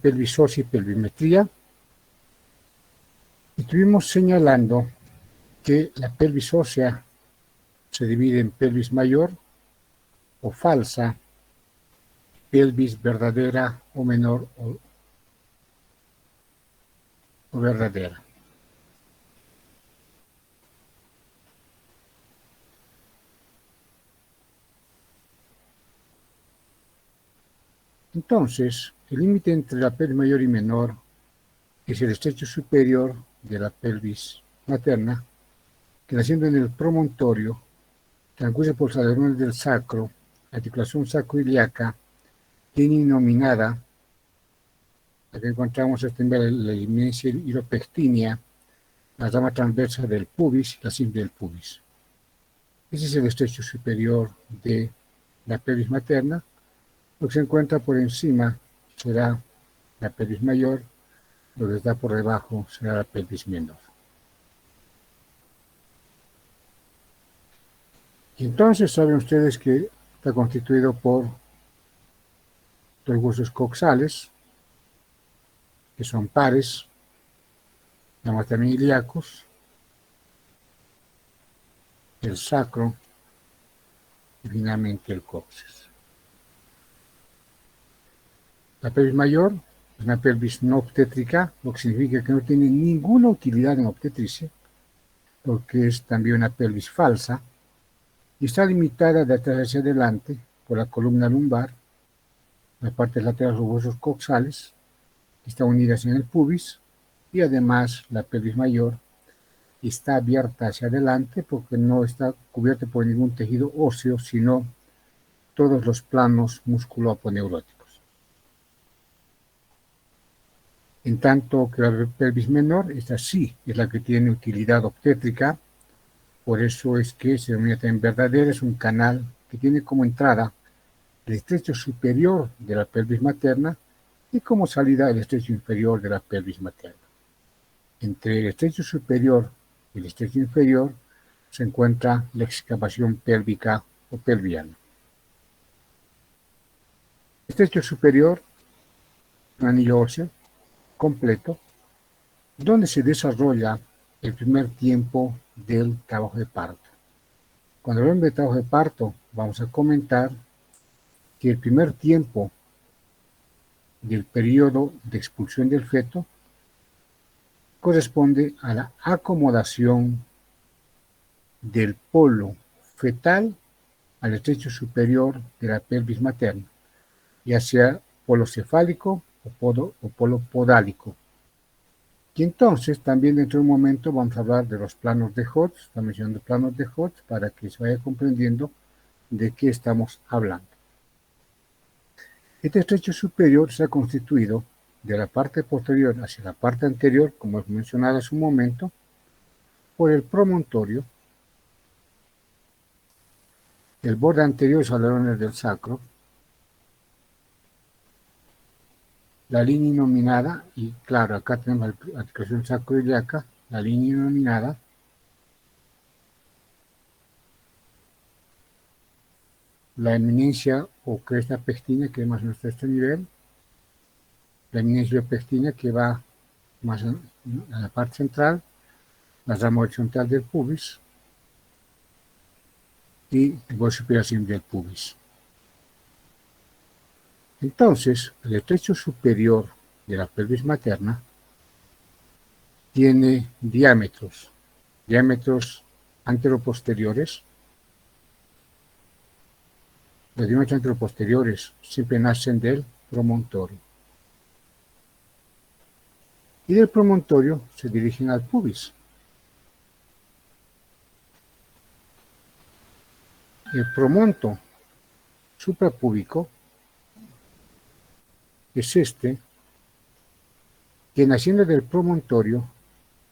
pelvis ósea y pelvimetría. Y estuvimos señalando que la pelvis ósea se divide en pelvis mayor o falsa, pelvis verdadera o menor o verdadera. Entonces, el límite entre la pelvis mayor y menor es el estrecho superior de la pelvis materna, que naciendo en el promontorio, transcurre por los alerones del sacro, articulación sacroiliaca, línea nominada. Aquí encontramos la eminencia hiropectínea, la rama transversa del pubis y la simple del pubis. Ese es el estrecho superior de la pelvis materna. Lo que se encuentra por encima será la pelvis mayor, lo que está por debajo será la pelvis menor. Y entonces saben ustedes que está constituido por dos huesos coxales, que son pares, llamados también ilíacos, el sacro y finalmente el coxis. La pelvis mayor es una pelvis no obstétrica, lo que significa que no tiene ninguna utilidad en obstetricia, porque es también una pelvis falsa, y está limitada de atrás hacia adelante por la columna lumbar, las partes laterales de los huesos coxales, que están unidas en el pubis, y además la pelvis mayor está abierta hacia adelante porque no está cubierta por ningún tejido óseo, sino todos los planos musculoaponeuróticos. En tanto que la pelvis menor, esta sí es la que tiene utilidad obstétrica, por eso es que se denomina también verdadera, es un canal que tiene como entrada el estrecho superior de la pelvis materna y como salida el estrecho inferior de la pelvis materna. Entre el estrecho superior y el estrecho inferior se encuentra la excavación pélvica o pelviana. El estrecho superior, un anillo óseo completo, donde se desarrolla el primer tiempo del trabajo de parto. Cuando hablamos de trabajo de parto, vamos a comentar que el primer tiempo del periodo de expulsión del feto corresponde a la acomodación del polo fetal al estrecho superior de la pelvis materna, ya sea polo cefálico o polo podálico. Y entonces también dentro de un momento vamos a hablar de los planos de Hodge, estamos mencionando planos de Hodge para que se vaya comprendiendo de qué estamos hablando. Este estrecho superior se ha constituido de la parte posterior hacia la parte anterior, como hemos mencionado hace un momento, por el promontorio, el borde anterior de los alerones del sacro, la línea nominada, y claro, acá tenemos la articulación sacroiliaca, la línea nominada, la eminencia o cresta pectina, que es más o menos este nivel, la eminencia pectina que va más a la parte central, la rama horizontal del pubis y el borde superior del pubis. Entonces, el estrecho superior de la pelvis materna tiene diámetros anteroposteriores. Los diámetros anteroposteriores siempre nacen del promontorio. Y del promontorio se dirigen al pubis. El promonto suprapúbico es este, que naciendo del promontorio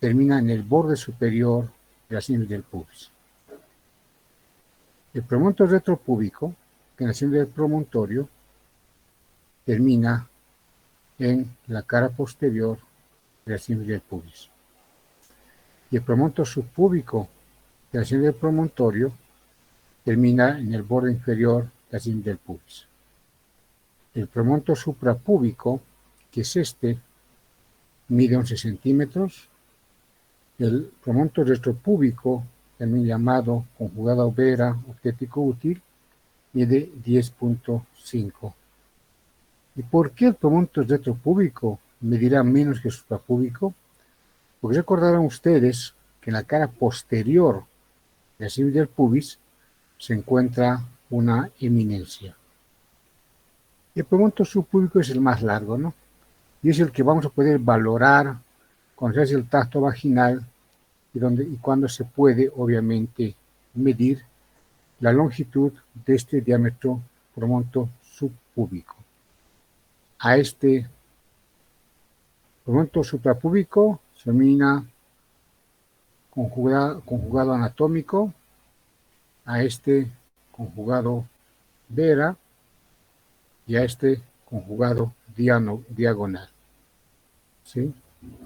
termina en el borde superior de la sien del pubis. El promonto retropúbico, que naciendo del promontorio, termina en la cara posterior de la sien del pubis. Y el promonto subpúbico, que naciendo del promontorio, termina en el borde inferior de la sien del pubis. El promonto suprapúbico, que es este, mide 11 centímetros. El promontorio retropúbico, también llamado conjugado vera obstétrico útil, mide 10.5. ¿Y por qué el promontorio retropúbico medirá menos que el suprapúbico? Porque recordarán ustedes que en la cara posterior de la del pubis se encuentra una eminencia. El promontorio subpúbico es el más largo, ¿no? Y es el que vamos a poder valorar cuando se hace el tacto vaginal y cuando se puede, obviamente, medir la longitud de este diámetro promontorio subpúbico. A este promontorio suprapúbico se denomina conjugado anatómico, a este conjugado vera y a este conjugado diagonal. ¿Sí?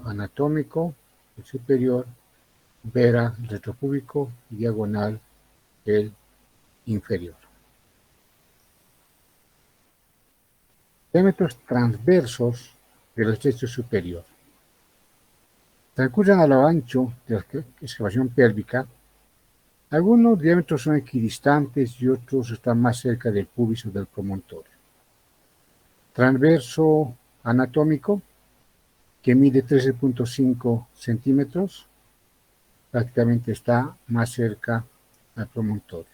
Anatómico, el superior, vera, el retropúbico, y diagonal, el inferior. Diámetros transversos del estrecho superior. Transcurren a lo ancho de la excavación pélvica. Algunos diámetros son equidistantes y otros están más cerca del pubis o del promontorio. Transverso anatómico, que mide 13.5 centímetros, prácticamente está más cerca al promontorio.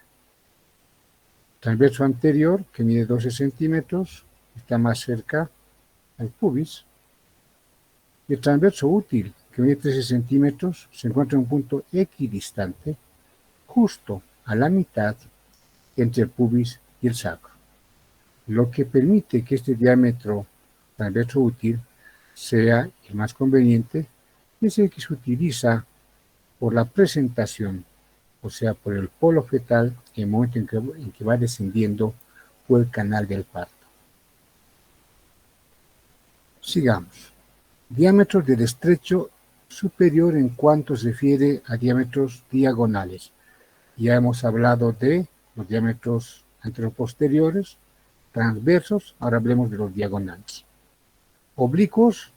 Transverso anterior, que mide 12 centímetros, está más cerca al pubis. Y el transverso útil, que mide 13 centímetros, se encuentra en un punto equidistante, justo a la mitad entre el pubis y el sacro, lo que permite que este diámetro transverso útil sea el más conveniente y es el que se utiliza por la presentación, o sea, por el polo fetal en el momento en que va descendiendo por el canal del parto. Sigamos. Diámetros del estrecho superior en cuanto se refiere a diámetros diagonales. Ya hemos hablado de los diámetros anteroposteriores, transversos, ahora hablemos de los diagonales. Oblicuos,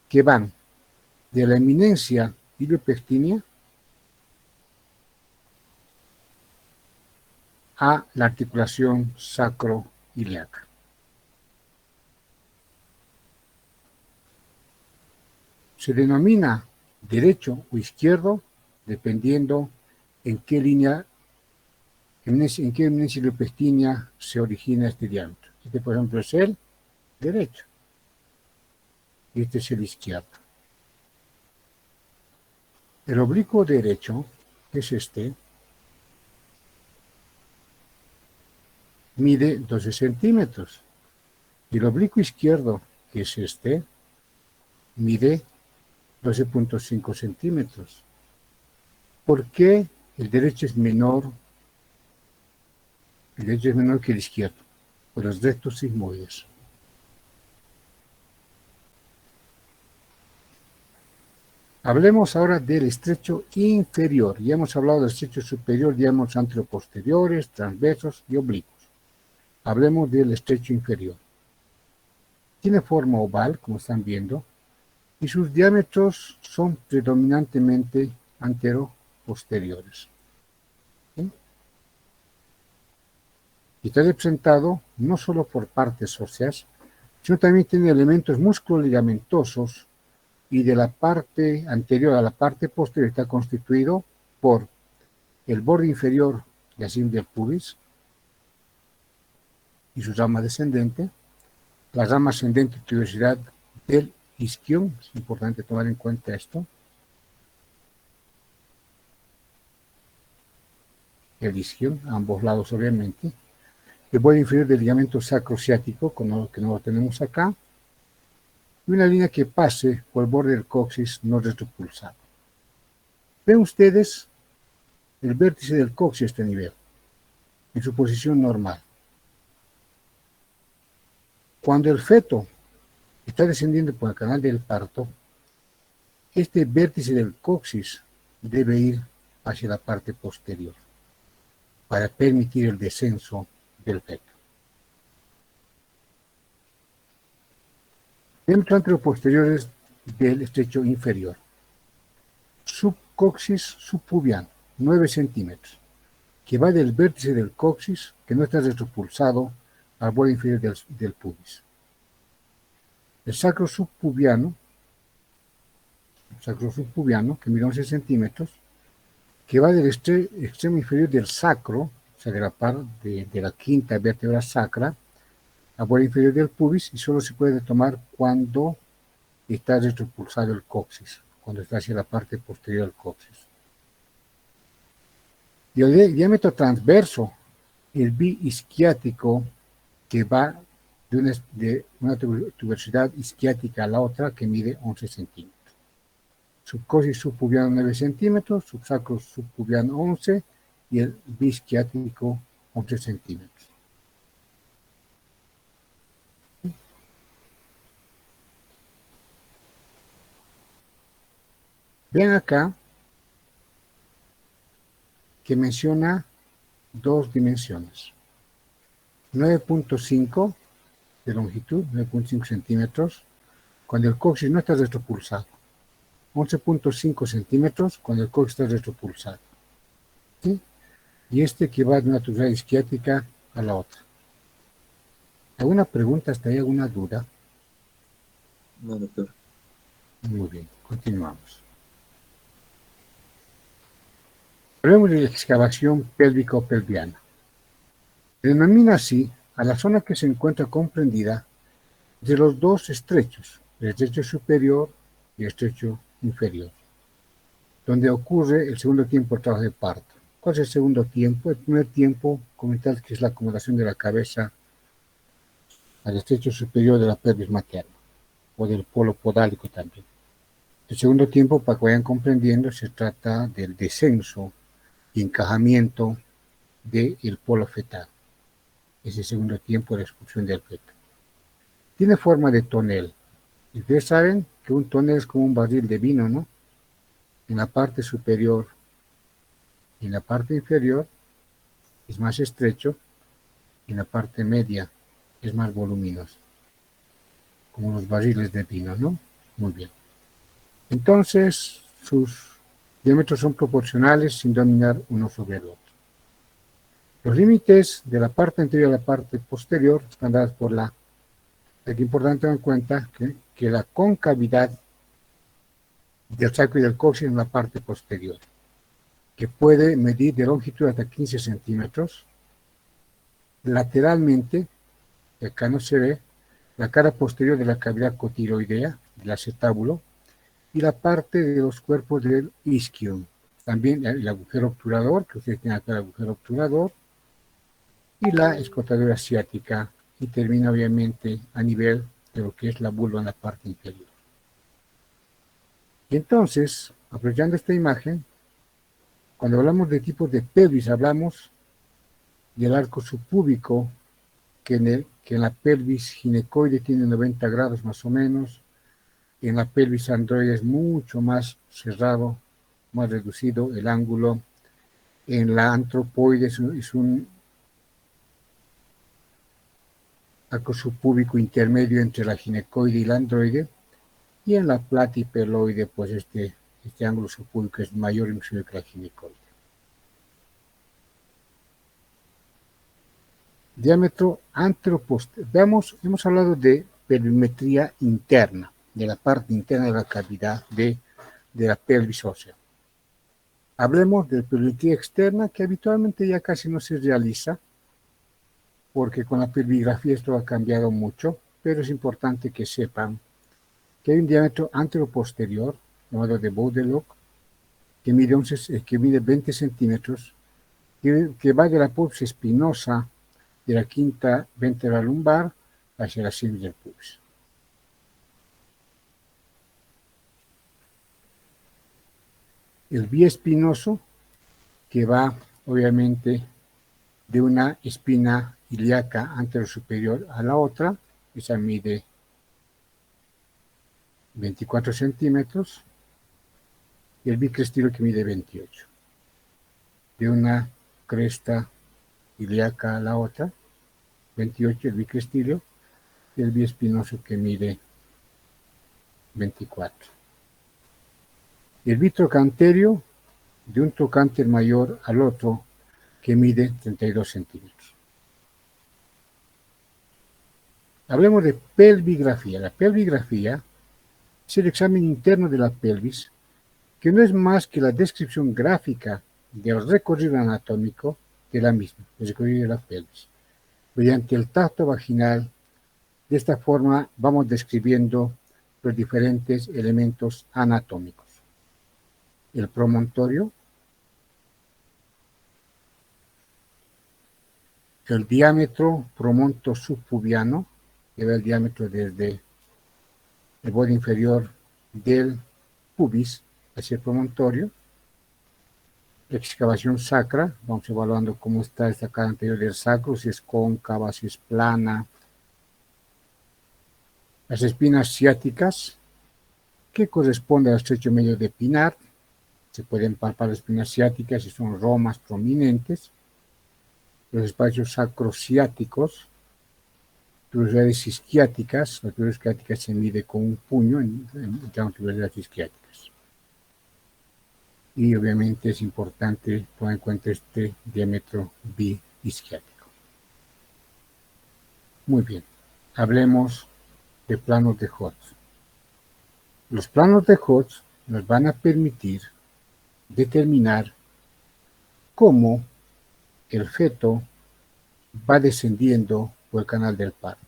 que van de la eminencia iliopectínea a la articulación sacroiliaca. Se denomina derecho o izquierdo dependiendo en qué eminencia iliopectínea se origina este diámetro. Este, por ejemplo, es el derecho y este es el izquierdo. El oblicuo derecho, que es este, mide 12 centímetros. Y el oblicuo izquierdo, que es este, mide 12.5 centímetros. ¿Por qué el derecho es menor? El derecho es menor que el izquierdo, por los rectos sigmoides. Hablemos ahora del estrecho inferior. Ya hemos hablado del estrecho superior, diámetros anteroposteriores, transversos y oblicuos. Hablemos del estrecho inferior. Tiene forma oval, como están viendo, y sus diámetros son predominantemente anteroposteriores. ¿Sí? Y está representado no solo por partes óseas, sino también tiene elementos musculoligamentosos y de la parte anterior a la parte posterior está constituido por el borde inferior de la del pubis y su rama descendente, la rama ascendente y tuberosidad del isquion, es importante tomar en cuenta esto, el isquion, a ambos lados obviamente, el borde inferior del ligamento sacrociático, que no lo tenemos acá, y una línea que pase por el borde del coxis no retropulsado. Ven ustedes el vértice del coxis a este nivel, en su posición normal. Cuando el feto está descendiendo por el canal del parto, este vértice del coxis debe ir hacia la parte posterior para permitir el descenso del feto. Diámetros anteroposteriores del estrecho inferior. Subcoxis subpubiano, 9 centímetros, que va del vértice del coxis, que no está retropulsado, al borde inferior del pubis. El sacro subpubiano, que mide 11 centímetros, que va del extremo inferior del sacro, o sea, de la parte de la quinta vértebra sacra, al borde inferior del pubis, y solo se puede tomar cuando está retropulsado el coxis, cuando está hacia la parte posterior del coxis. Y el diámetro transverso, el biisquiático, que va de una tuberosidad isquiática a la otra, que mide 11 centímetros. Subcoxis subpubiano 9 centímetros, subsacro subpubiano 11 y el biisquiático 11 centímetros. Vean acá que menciona dos dimensiones. 9.5 de longitud, 9.5 centímetros, cuando el coxis no está retropulsado. 11.5 centímetros cuando el coxis está retropulsado. ¿Sí? Y este que va de una tuberosidad isquiática a la otra. ¿Alguna pregunta? ¿Hasta ahí alguna duda? No, doctor. Muy bien, continuamos. Hablemos de la excavación pélvico-pelviana. Se denomina así a la zona que se encuentra comprendida de los dos estrechos, el estrecho superior y el estrecho inferior, donde ocurre el segundo tiempo del trabajo de parto. ¿Cuál es el segundo tiempo? El primer tiempo, comentar que es la acomodación de la cabeza al estrecho superior de la pelvis materna, o del polo podálico también. El segundo tiempo, para que vayan comprendiendo, se trata del descenso y encajamiento del polo fetal. Ese segundo tiempo de expulsión del feto. Tiene forma de tonel. Y ustedes saben que un tonel es como un barril de vino, ¿no? En la parte superior y en la parte inferior es más estrecho, y en la parte media es más voluminoso, como los barriles de vino, ¿no? Muy bien. Entonces, sus diámetros son proporcionales sin dominar uno sobre el otro. Los límites de la parte anterior a la parte posterior están dados por la. Es importante tener en cuenta que la concavidad del sacro y del coxis en la parte posterior, que puede medir de longitud hasta 15 centímetros, lateralmente, que acá no se ve, la cara posterior de la cavidad cotiloidea, del acetábulo, y la parte de los cuerpos del isquion. También el agujero obturador, que ustedes tienen acá el agujero obturador, y la escotadura ciática, y termina obviamente a nivel de lo que es la vulva en la parte inferior. Y entonces, aprovechando esta imagen, cuando hablamos de tipos de pelvis, hablamos del arco subpúbico, que en la pelvis ginecoide tiene 90 grados más o menos, en la pelvis androide es mucho más cerrado, más reducido el ángulo, en la antropoide es un arco subpúbico intermedio entre la ginecoide y la androide, y en la platipeloide, pues este ángulo subpúbico es mayor inclusive que la ginecoide. Diámetro anteroposterior. Veamos, hemos hablado de pelvimetría interna, de la parte interna de la cavidad de la pelvis ósea. Hablemos de pelvimetría externa, que habitualmente ya casi no se realiza, porque con la pelvigrafía esto ha cambiado mucho, pero es importante que sepan que hay un diámetro anteroposterior, llamado de Baudeloc, que mide 20 centímetros, que va de la pubis espinosa de la quinta vértebra lumbar hacia la cerviz del pubis. El biespinoso, que va obviamente de una espina ilíaca anterosuperior a la otra, esa mide 24 centímetros, y el bicrestilo que mide 28. De una cresta ilíaca a la otra, 28 el bicrestilo, y el biespinoso que mide 24. Y el bitrocanterio de un trocánter mayor al otro que mide 32 centímetros. Hablemos de pelvigrafía. La pelvigrafía es el examen interno de la pelvis, que no es más que la descripción gráfica del recorrido anatómico de la misma, el recorrido de la pelvis, mediante el tacto vaginal. De esta forma vamos describiendo los diferentes elementos anatómicos. El promontorio, el diámetro promonto subpubiano, que va el diámetro desde el borde inferior del pubis hacia el promontorio. La excavación sacra, vamos evaluando cómo está esta cara anterior del sacro, si es cóncava, si es plana. Las espinas ciáticas, que corresponde al estrecho medio de pinar. Se pueden palpar las espinas ciáticas si son romas prominentes. Los espacios sacrociáticos, tuberosidades isquiáticas. Las tuberosidades isquiáticas se mide con un puño en tuberosidades isquiáticas. Y obviamente es importante tomar en cuenta este diámetro bi-isquiático. Muy bien, hablemos de planos de Hodge. Los planos de Hodge nos van a permitir determinar cómo el feto va descendiendo por el canal del parto.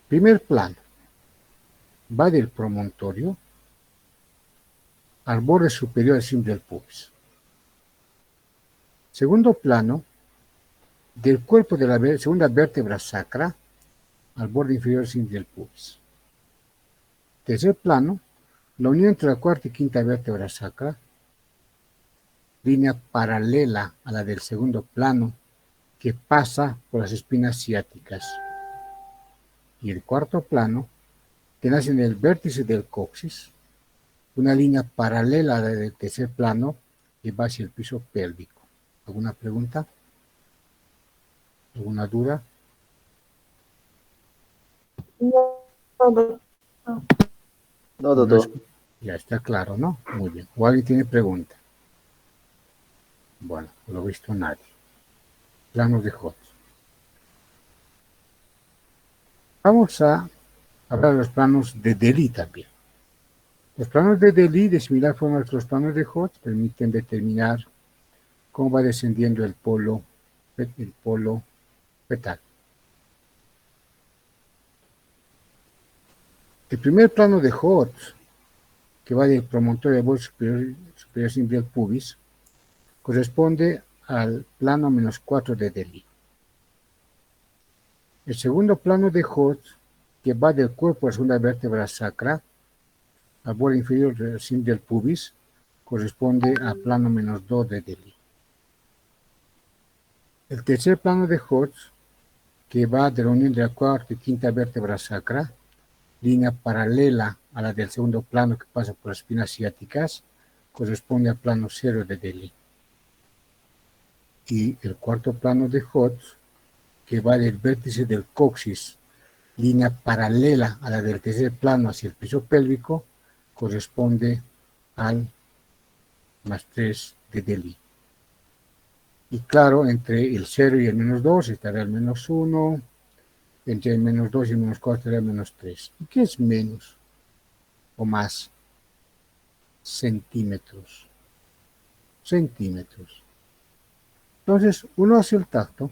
Primer plano, va del promontorio al borde superior del pubis. Segundo plano, del cuerpo de la segunda vértebra sacra al borde inferior del pubis. Tercer plano, la unión entre la cuarta y quinta vértebra sacra, línea paralela a la del segundo plano que pasa por las espinas ciáticas. Y el cuarto plano, que nace en el vértice del coxis, una línea paralela a la del tercer plano que va hacia el piso pélvico. ¿Alguna pregunta? ¿Alguna duda? No, doctor. Ya está claro, ¿no? Muy bien. ¿O alguien tiene pregunta? Bueno, no lo he visto nadie. Planos de Hodge. Vamos a hablar de los planos de Delis también. Los planos de Delis, de similar forma que los planos de Hodge, permiten determinar cómo va descendiendo el polo fetal. El primer plano de Hodge, que va del promontorio del borde superior del pubis, corresponde al plano -4 de Delis. El segundo plano de Hodge, que va del cuerpo a la segunda vértebra sacra al borde inferior del pubis, corresponde al plano -2 de Delis. El tercer plano de Hodge, que va de la unión de la cuarta y quinta vértebra sacra, línea paralela a la del segundo plano que pasa por las espinas ciáticas, corresponde al plano 0 de Delis. Y el cuarto plano de Hodge, que va del vértice del coxis, línea paralela a la del tercer plano hacia el piso pélvico, corresponde al +3 de Delis. Y claro, entre el 0 y el -2 estará el -1, entre el -2 y el -4 estará el -3. ¿Y qué es menos o más? Centímetros. Centímetros. Entonces, uno hace el tacto,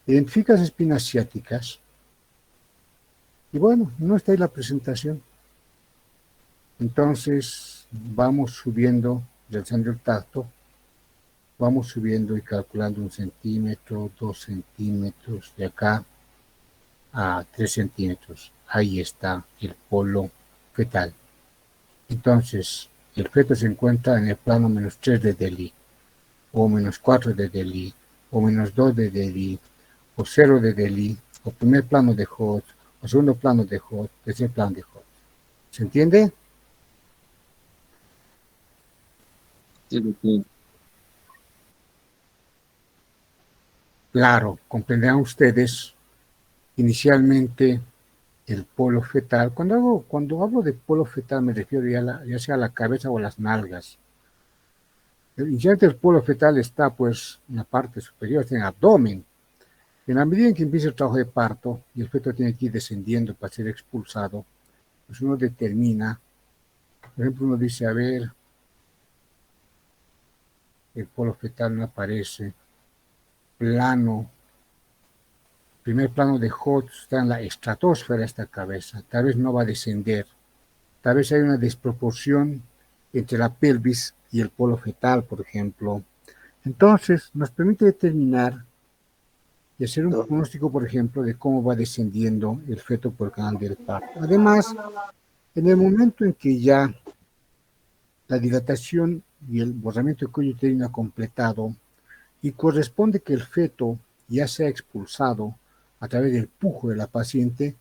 identifica las espinas ciáticas, y bueno, no está ahí la presentación. Entonces, vamos subiendo, realizando el tacto, vamos subiendo y calculando 1 centímetro, 2 centímetros, de acá a 3 centímetros. Ahí está el polo fetal. Entonces, el feto se encuentra en el plano -3 de Delis, o -4 de Delis, o -2 de Delis, o 0 de Delis, o primer plano de Hodge, o segundo plano de Hodge, tercer plano de Hodge. ¿Se entiende? Sí, doctor. Claro, comprenderán ustedes inicialmente el polo fetal. Cuando hablo de polo fetal me refiero ya sea a la cabeza o a las nalgas. Inicialmente el polo fetal está pues en la parte superior, está en el abdomen. En la medida en que empieza el trabajo de parto y el feto tiene que ir descendiendo para ser expulsado, pues uno determina, por ejemplo, uno dice, a ver, el polo fetal no aparece, plano, primer plano de Hodge está en la estratosfera esta cabeza, tal vez no va a descender, tal vez hay una desproporción entre la pelvis y el polo fetal, por ejemplo. Entonces, nos permite determinar y hacer un pronóstico, por ejemplo, de cómo va descendiendo el feto por el canal del parto. Además, en el momento en que ya la dilatación y el borramiento del cuello uterino ha completado y corresponde que el feto ya sea expulsado a través del pujo de la paciente,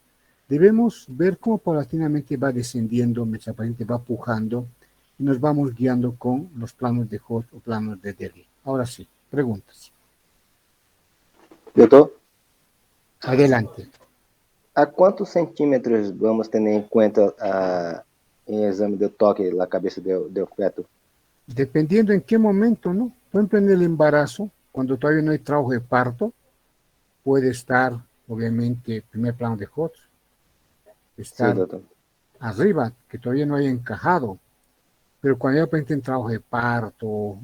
debemos ver cómo paulatinamente va descendiendo mientras la paciente va pujando y nos vamos guiando con los planos de Hodge o planos de Delhi. Ahora sí, preguntas. Doutor, Adelante. a quantos centímetros vamos ter em conta em exame de toque na cabeça do feto? Dependiendo en qué momento, ¿no? Por ejemplo, en el embarazo, cuando todavía no hay trabajo de parto, puede estar, obviamente, primer plano de Hodge, Sim, estar doutor. arriba, que todavía no haya encajado, pero cuando ya presenta en trabajo de parto,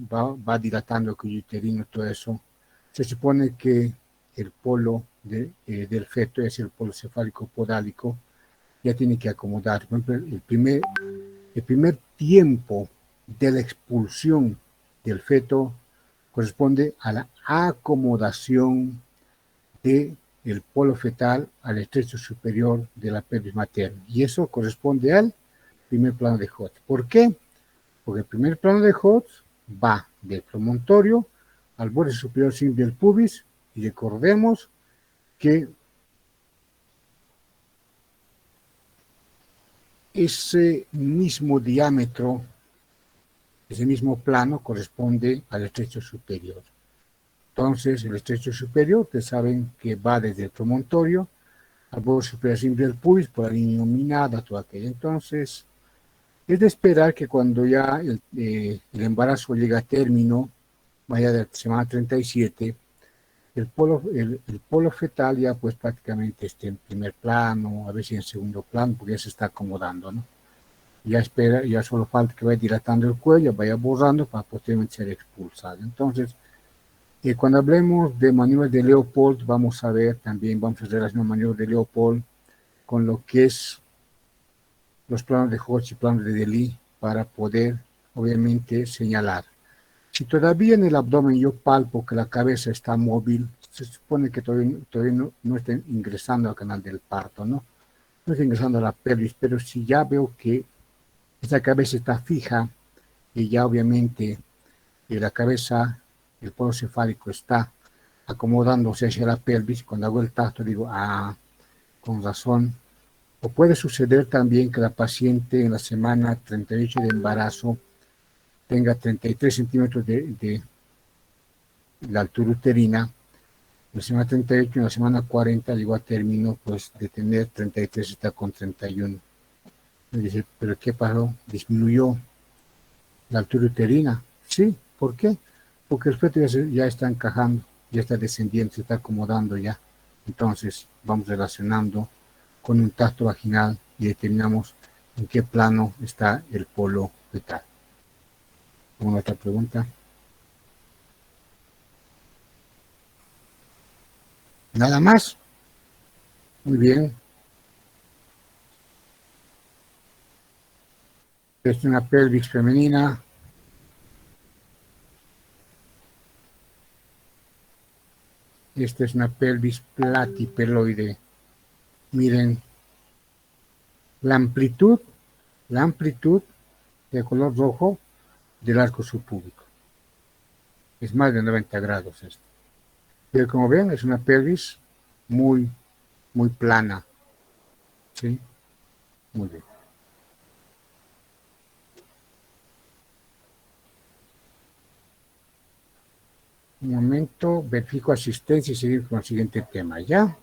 va dilatando el cuello uterino, todo eso, se supone que el polo del feto, es el polo cefálico podálico, ya tiene que acomodar. Por ejemplo, el primer tiempo de la expulsión del feto corresponde a la acomodación de el polo fetal al estrecho superior de la pelvis materna. Y eso corresponde al primer plano de Hodge. ¿Por qué? Porque el primer plano de Hodge va del promontorio al borde superior sin del pubis y recordemos que ese mismo diámetro, ese mismo plano corresponde al estrecho superior. Entonces, el estrecho superior, ustedes saben que va desde el promontorio al borde superior sin del pubis por la línea nominada, todo aquello. Entonces, es de esperar que cuando ya el embarazo llega a término, vaya de la semana 37, el polo fetal ya pues prácticamente esté en primer plano, a veces en segundo plano, porque ya se está acomodando, ¿no? Ya espera, ya solo falta que vaya dilatando el cuello, vaya borrando para posteriormente ser expulsado. Entonces, cuando hablemos de maniobras de Leopold, vamos a ver también, vamos a relacionar maniobras de Leopold con lo que es los planos de Hodge y planos de Delhi para poder, obviamente, señalar. Si todavía en el abdomen yo palpo que la cabeza está móvil, se supone que todavía no está ingresando al canal del parto, ¿no? No está ingresando a la pelvis, pero si ya veo que esta cabeza está fija y ya obviamente la cabeza, el polo cefálico está acomodándose hacia la pelvis, cuando hago el tacto digo, con razón. O puede suceder también que la paciente en la semana 38 de embarazo tenga 33 centímetros de la altura uterina. En la semana 38, en la semana 40 llegó a término pues, de tener 33, está con 31. Me dice, ¿pero qué pasó? ¿Disminuyó la altura uterina? Sí, ¿por qué? Porque el feto ya está encajando, ya está descendiendo, se está acomodando ya. Entonces vamos relacionando con un tacto vaginal y determinamos en qué plano está el polo fetal. ¿Alguna otra pregunta? ¿Nada más? Muy bien. Esta es una pelvis femenina. Esta es una pelvis platipeloide. Miren, la amplitud de color rojo del arco subpúbico. Es más de 90 grados esto. Pero como ven, es una pelvis muy, muy plana. ¿Sí? Muy bien. Un momento, verifico asistencia y seguir con el siguiente tema, ¿ya?